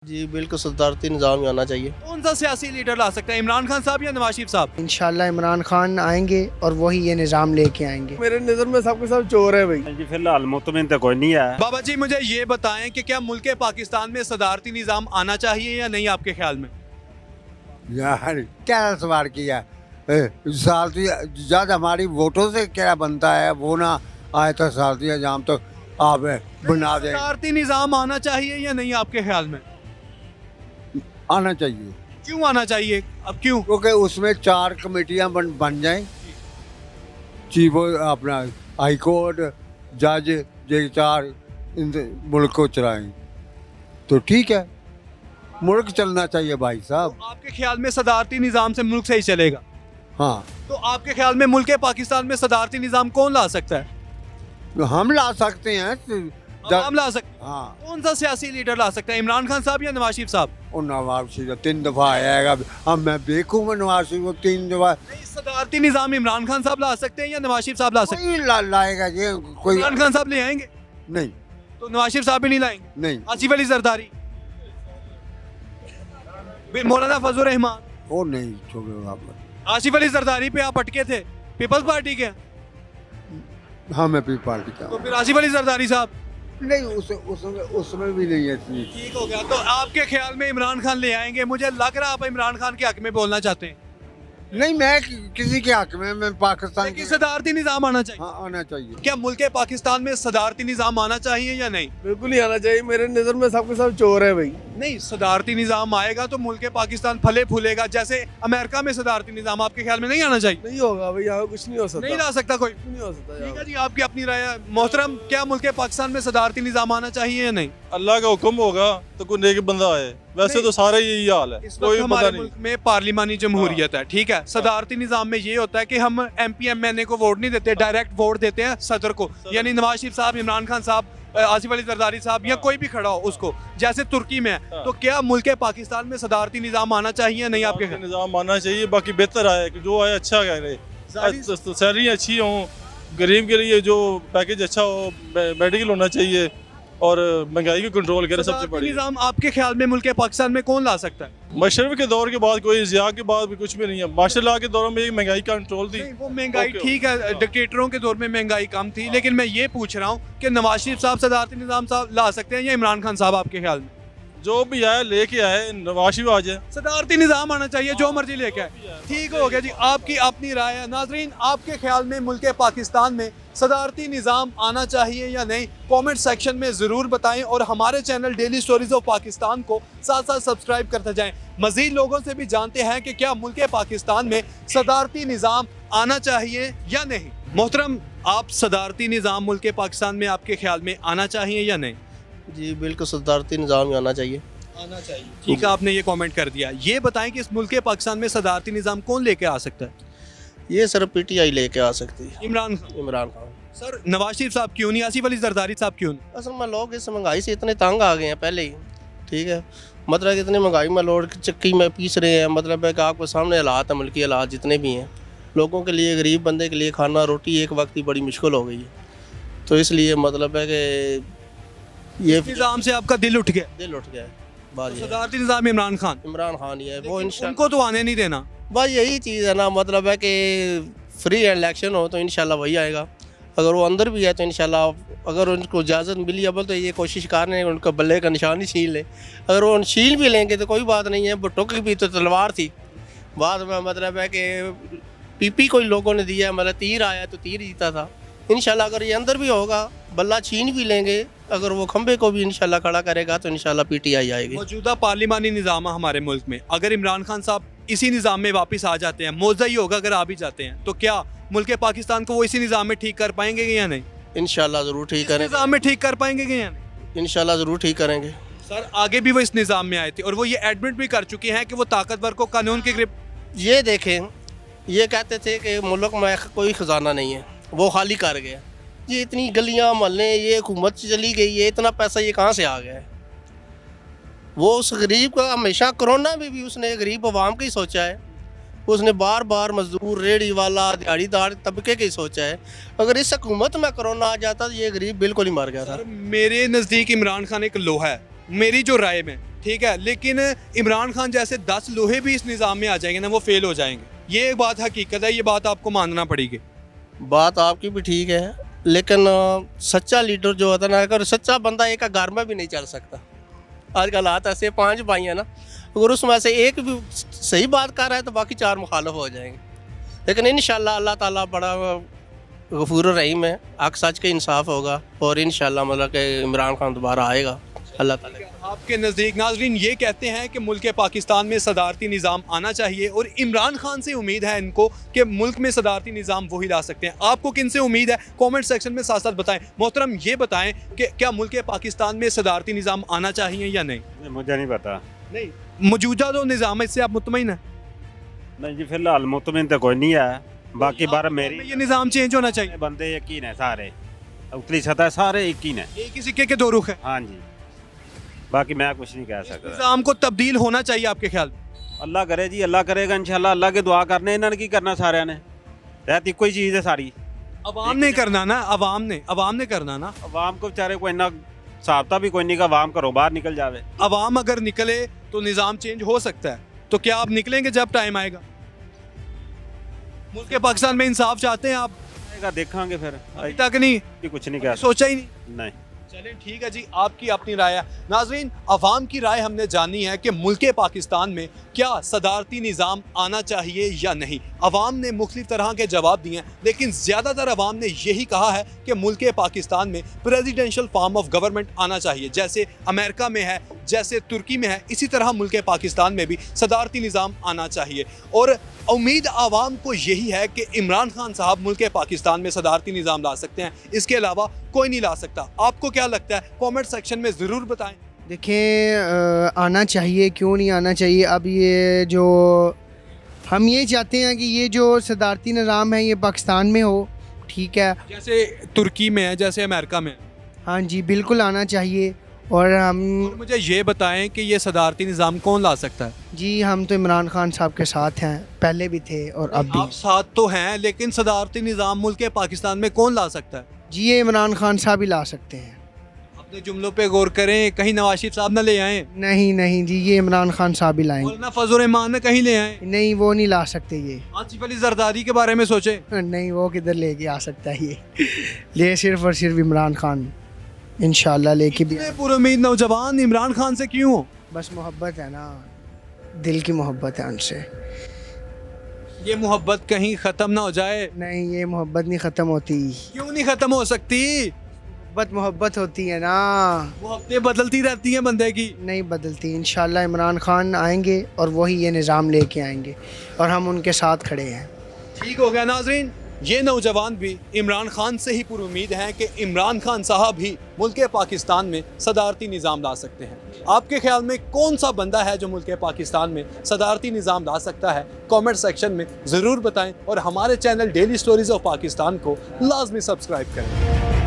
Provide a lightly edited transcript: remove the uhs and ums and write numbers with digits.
जी बिल्कुल सदारती निज़ाम ही आना चाहिए। कौन सा सियासी लीडर ला सकता है, इमरान खान साहब या नवाज शरीफ साहब? इंशाल्लाह इमरान खान आएंगे और वही ये निज़ाम लेके आएंगे। मेरे नज़र में सबके सब चोर है भाई। जी फिलहाल मुतमिन तो कोई नहीं है। बाबा जी मुझे ये बताएं कि क्या मुल्क पाकिस्तान में सदारती निज़ाम आना चाहिए या नहीं आपके ख्याल में? यार क्या सवाल किया साल ज़्यादा हमारी वोटों से क्या बनता है, वो ना आए तो सालती निज़ाम तो आप बना दें। सदारती निज़ाम आना चाहिए या नहीं आपके ख्याल में? आना चाहिए। क्यों आना चाहिए, अब क्यों? क्योंकि उसमें 4 कमेटियां बन जाएं, चीफ अपना हाई कोर्ट जज ये 4 मुल्क को चलाएं तो ठीक है, मुल्क चलना चाहिए भाई साहब। तो आपके ख्याल में सदारती निज़ाम से मुल्क सही चलेगा? हाँ, तो आपके ख्याल में मुल्क पाकिस्तान में सदारती निज़ाम कौन ला सकता है? हम ला सकते हैं। हम ला सकते हैं। हाँ, कौन सा सियासी लीडर ला सकता है, इमरान खान साहब या नवाज शरीफ साहब? और नवाज शरीफ 3 दफ़ा आएगा। हम मैं देखूंगा नवाज शरीफ को 3 दफ़ा नहीं, सदारती निज़ाम इमरान खान साहब ला सकते हैं या नवाज शरीफ साहब ला सकते हैं? कोई लाएगा ये कोई इमरान खान साहब ले आएंगे नहीं। तो नवाज शरीफ साहब भी नहीं लाएंगे? नहीं, आसिफ अली जरदारी, मौलाना फजल रहमान, वो नहीं छोड़ेगा आप। आसिफ अली जरदारी पे आप अटके थे, पीपल्स पार्टी के। हाँ, मैं भी पार्टी का तो फिर आसिफ अली जरदारी साहब नहीं, उसमें भी नहीं है चीज। ठीक हो गया। तो आपके ख्याल में इमरान खान ले आएंगे? मुझे लग रहा है आप इमरान खान के हक में बोलना चाहते हैं। नहीं, मैं किसी के हक में, मैं पाकिस्तान लेकिन के। सदारती निज़ाम आना चाहिए। हाँ, आना चाहिए। क्या मुल्क पाकिस्तान में सदारती निज़ाम आना चाहिए या नहीं? बिल्कुल नहीं आना चाहिए। मेरे नज़र में सबके सब चोर है भाई। नहीं, सदारती निज़ाम आएगा तो मुल्क पाकिस्तान फले फूलेगा। जैसे अमेरिका में सदारती निज़ाम आपके ख्याल में नहीं आना चाहिए? नहीं होगा भाई, यहाँ कुछ नहीं हो सकता। नहीं ला सकता कोई। कुछ नहीं हो सकता ठीक है यहाँ। जी, आपकी अपनी राय है। मोहतरम, क्या मुल्क पाकिस्तान में सदारती निज़ाम आना चाहिए या नहीं? अल्लाह का हुक्म होगा तो कोई नेक बंदा आए, वैसे नहीं। तो सारा यही हाल है, इस कोई वक्त बंदा हमारे नहीं। मुल्क में पार्लिमानी जमहूरियत है, ठीक है। सदारती निज़ाम में ये होता है कि हम MP MNA को वोट नहीं देते, डायरेक्ट वोट देते हैं सदर को, यानी नवाज शरीफ साहब, इमरान खान साहब, आसिफ अली जरदारी साहब या कोई भी खड़ा हो उसको, जैसे तुर्की में है। तो क्या मुल्क पाकिस्तान में सदारती निज़ाम आना चाहिए या नहीं आपके ख्याल में? निज़ाम आना चाहिए, बाकी बेहतर आए कि जो आए अच्छा करे, सैलरी अच्छी हो, गरीब के लिए जो पैकेज अच्छा हो, मेडिकल होना चाहिए और महंगाई को कंट्रोल करे। सबसे सदारती बड़ी निज़ाम आपके ख्याल में मुल्क पाकिस्तान में कौन ला सकता है? मशरफ के दौर के बाद, कोई ज़िया के बाद भी कुछ भी नहीं है। मार्शल के दौर में महंगाई कंट्रोल थी। नहीं, वो महंगाई ओके। ठीक है, डिक्टेटरों के दौर में महंगाई कम थी, लेकिन मैं ये पूछ रहा हूँ कि नवाज शरीफ साहब सदारती निज़ाम साहब ला सकते हैं या इमरान खान साहब आपके ख्याल में? जो भी आए लेके आए, नवाज शरीफ आ जाए। सदारती निज़ाम आना चाहिए, जो मर्जी लेके आए। ठीक हो गया जी, आपकी अपनी राय है। नाजरीन, आपके ख्याल में मुल्क पाकिस्तान में सदारती निज़ाम आना चाहिए या नहीं, कमेंट सेक्शन में ज़रूर बताएं और हमारे channel daily stories of Pakistan को साथ साथ सब्सक्राइब करते जाएं। मज़ीद लोगों से भी जानते हैं कि क्या मुल्क पाकिस्तान में सदारती निज़ाम आना चाहिए या नहीं। मोहतरम, आप सदारती निज़ाम मुल्क पाकिस्तान में आपके ख्याल में आना चाहिए या नहीं? जी बिल्कुल सदारती निज़ाम ही आना चाहिए। आना चाहिए। ठीक है, आपने ये कमेंट कर दिया। ये बताएं कि इस मुल्क पाकिस्तान में सदारती निज़ाम कौन लेके आ सकता है? ये सिर्फ PTI लेके आ सकती है। इमरान खान। इमरान खान। सर, नवाज शरीफ साहब क्यों नहीं, आसिफ अली जरदारी साहब क्यों नहीं? असल में लोग इस महंगाई से इतने तंग आ गए हैं पहले ही, ठीक है। मतलब कि इतनी महंगाई में लोग चक्की में पीस रहे हैं। मतलब है कि आपको सामने हालात है, मुल्की हालात जितने भी हैं, लोगों के लिए, गरीब बंदे के लिए खाना रोटी एक वक्त की बड़ी मुश्किल हो गई है। तो इसलिए मतलब है कि ये निज़ाम से आपका दिल उठ गया। दिल उठ गया है। बात ये है। सदारती निज़ाम इमरान खान, इमरान खान ही है वो। लेकिन उनको तो आने नहीं देना। बस यही चीज़ है ना, मतलब है कि फ्री इलेक्शन हो तो इंशाल्लाह वही आएगा। अगर वो अंदर भी है तो इंशाल्लाह, अगर उनको इजाज़त मिली अव्वल तो ये कोशिश कर रहे हैं उनका बल्ले का निशान ही छीन ले। अगर वो छीन भी लेंगे तो कोई बात नहीं है, भुट्टो की भी तो तलवार थी। बाद में मतलब है कि PP कोई लोगों ने दिया, मतलब तीर आया तो तीर जीता था। इंशाल्लाह अगर ये अंदर भी होगा, बल्ला छीन भी लेंगे, अगर वो खंबे को भी इंशाल्लाह खड़ा करेगा तो इंशाल्लाह PTI आएगी। मौजूदा पार्लिमानी निज़ाम है हमारे मुल्क में, अगर इमरान खान साहब इसी निज़ाम में वापस आ जाते हैं, मौजा ही होगा अगर आ भी जाते हैं, तो क्या मुल्क पाकिस्तान को वो इसी निज़ाम में ठीक कर पाएंगे या नहीं? इंशाल्लाह ज़रूर ठीक करेंगे। निज़ाम में ठीक कर पाएंगे या नहीं? इंशाल्लाह ज़रूर ठीक करेंगे। सर, आगे भी वो इस निज़ाम में आए थे और वो ये एडमिट भी कर चुके हैं कि वो ताकतवर को कानून की ग्रिप। ये देखें, ये कहते थे कि मुल्क में कोई ख़जाना नहीं है, वो खाली कर गया। ये इतनी गलियां मोहल्ले, ये हुकूमत चली गई है, इतना पैसा ये कहाँ से आ गया है? वो उस गरीब का हमेशा, कोरोना में भी उसने गरीब अवाम का ही सोचा है। उसने बार बार मजदूर, रेहड़ी वाला, दिहाड़ीदार तबके की सोचा है। अगर इस हुकूमत में कोरोना आ जाता तो ये गरीब बिल्कुल ही मर गया था। मेरे नज़दीक इमरान खान एक लोहा है, मेरी जो राय में ठीक है, लेकिन इमरान खान जैसे 10 लोहे भी इस निज़ाम में आ जाएंगे ना, वो फेल हो जाएंगे। ये एक बात हकीकत है, ये बात आपको मानना पड़ेगी। बात आपकी भी ठीक है, लेकिन सच्चा लीडर जो होता है ना, अगर सच्चा बंदा एक घर में भी नहीं चल सकता। आजकल हाथ ऐसे 5 भाई हैं ना, अगर उसमें से एक भी सही बात कर रहा है तो बाकी 4 मुखालफ हो जाएंगे। लेकिन इंशाल्लाह अल्लाह ताला बड़ा गफूर रहीम है, हक सच के इंसाफ होगा और इंशाल्लाह मतलब कि इमरान खान दोबारा आएगा अल्लाह ताला। आपके नज़दीक नाजरीन ये कहते हैं कि मुल्क पाकिस्तान में सदारती निज़ाम आना चाहिए और इमरान खान से उम्मीद है इनको कि मुल्क में सदारती निज़ाम वही ला सकते हैं। आपको किन से उम्मीद है, कमेंट सेक्शन में साथ साथ बताएं। मोहतरम ये बताएं कि क्या मुल्क पाकिस्तान में सदारती निज़ाम आना चाहिए या नहीं? मुझे नहीं पता। नहीं, मौजूदा जो निज़ाम है इससे आप मुतमईन हैं? नहीं जी, फिलहाल मुतमिन तो कोई नहीं है। बाकी बार मेरी ये निज़ाम चेंज होना चाहिए। बंदे यकीन है, सारे उतली सतह सारे यकीन है। एक ही सिक्के के 2 रुख है। हाँ जी, बाकी मैं कुछ नहीं कह सकता। निज़ाम को तब्दील होना चाहिए आपके ख्याल में? अल्लाह करे जी, अल्लाह करेगा इंशाल्लाह। अल्लाह के दुआ करने, इन्होंने की करना सारे ने, रहती कोई चीज़ है सारी। अवाम ने करना ना, अवाम ने करना ना। अवाम को बेचारे को इतना साबता भी कोई नहीं का अवाम करो बाहर निकल जावे। अवाम अगर निकले तो निज़ाम चेंज हो सकता है। तो क्या आप निकलेंगे जब टाइम आएगा? मुल्क पाकिस्तान में इंसाफ चाहते हैं आप? देखेंगे फिर, अभी तक नहीं, कुछ नहीं कह सोचा ही नहीं। नहीं। चलें ठीक है जी, आपकी अपनी राय है। नाजरीन, अवाम की राय हमने जानी है कि मुल्क पाकिस्तान में क्या सदारती निज़ाम आना चाहिए या नहीं। अवाम ने मुख्तलिफ तरह के जवाब दिए हैं, लेकिन ज़्यादातर अवाम ने यही कहा है कि मुल्क पाकिस्तान में प्रेसिडेंशियल फॉर्म ऑफ गवर्नमेंट आना चाहिए, जैसे अमेरिका में है, जैसे तुर्की में है, इसी तरह मुल्क पाकिस्तान में भी सदारती निज़ाम आना चाहिए। और उम्मीद आवाम को यही है कि इमरान खान साहब मुल्क पाकिस्तान में सदारती निज़ाम ला सकते हैं, इसके अलावा कोई नहीं ला सकता। आपको क्या लगता है, कमेंट सेक्शन में ज़रूर बताएं। देखें, आना चाहिए, क्यों नहीं आना चाहिए। अब ये जो हम ये चाहते हैं कि ये जो सदारती निज़ाम है ये पाकिस्तान में हो, ठीक है, जैसे तुर्की में है, जैसे अमेरिका में है। हाँ जी, बिल्कुल आना चाहिए। और हम और मुझे ये बताएं कि ये सदारती निज़ाम कौन ला सकता है? जी, हम तो इमरान खान साहब के साथ हैं, पहले भी थे और अब भी। आप साथ तो हैं, लेकिन सदारती निज़ाम मुल्क पाकिस्तान में कौन ला सकता है? जी, ये इमरान खान साहब ही ला सकते हैं। अपने जुमलों पे गौर करें, कहीं नवाज शरीफ साहब ना ले आए। नहीं नहीं जी, ये इमरान खान साहब ही लाएंगे। मौलाना फजल रहमान ने कहीं ले आए। नहीं, वो नहीं ला सकते ये। आसिफ अली जरदारी के बारे में सोचे। नहीं, वो किधर लेके आ सकता है ये ले सिर्फ और सिर्फ इमरान खान इंशाल्लाह लेके भी। इतने पुरुमीद नौजवान इमरान खान से क्यों हो? बस मोहब्बत है ना, दिल की मोहब्बत है उनसे। ये मोहब्बत कहीं ख़त्म ना हो जाए। नहीं, ये मोहब्बत नहीं ख़त्म होती। क्यों नहीं ख़त्म हो सकती? मोहब्बत होती है ना, मोहब्बतें बदलती रहती हैं बंदे की। नहीं बदलती। इंशाल्लाह इमरान खान आएंगे और वही ये निज़ाम लेके आएंगे और हम उनके साथ खड़े हैं। ठीक हो गया नाजरीन, ये नौजवान भी इमरान खान से ही पुरुमीद हैं कि इमरान खान साहब ही मुल्क पाकिस्तान में सदारती निज़ाम ला सकते हैं। आपके ख्याल में कौन सा बंदा है जो मुल्क पाकिस्तान में सदारती निज़ाम ला सकता है? कमेंट सेक्शन में ज़रूर बताएं और हमारे channel daily stories of Pakistan को लाजमी सब्सक्राइब करें।